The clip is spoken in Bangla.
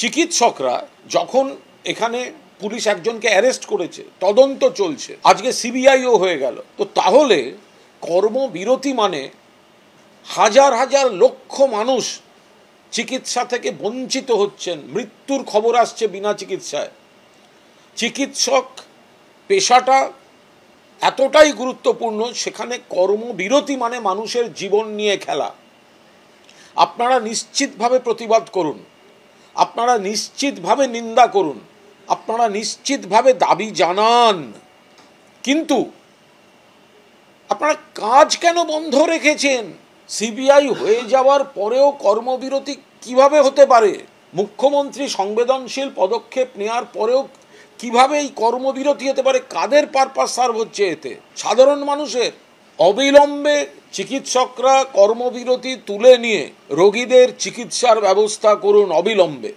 চিকিৎসকরা যখন এখানে পুলিশ একজনকে অ্যারেস্ট করেছে, তদন্ত চলছে, আজকে সিবিআইও হয়ে গেল, তো তাহলে কর্মবিরতি মানে হাজার হাজার লক্ষ মানুষ চিকিৎসা থেকে বঞ্চিত হচ্ছেন, মৃত্যুর খবর আসছে বিনা চিকিৎসায়। চিকিৎসক পেশাটা এতটাই গুরুত্বপূর্ণ, সেখানে কর্মবিরতি মানে মানুষের জীবন নিয়ে খেলা। আপনারা নিশ্চিতভাবে প্রতিবাদ করুন, আপনারা নিশ্চিতভাবে নিন্দা করুন, আপনারা নিশ্চিতভাবে দাবি জানান, কিন্তু আপনারা কাজ কেন বন্ধ রেখেছেন? সিবিআই হয়ে যাওয়ার পরেও কর্মবিরতি কিভাবে হতে পারে? মুখ্যমন্ত্রী সংবেদনশীল পদক্ষেপ নেওয়ার পরেও কিভাবে এই কর্মবিরতি হতে পারে? কাদের পারপাস সার্ভ হচ্ছে এতে? সাধারণ মানুষের। অবিলম্বে চিকিৎসকরা কর্মবিরতি তুলে নিয়ে রোগীদের চিকিৎসার ব্যবস্থা করুন, অবিলম্বে।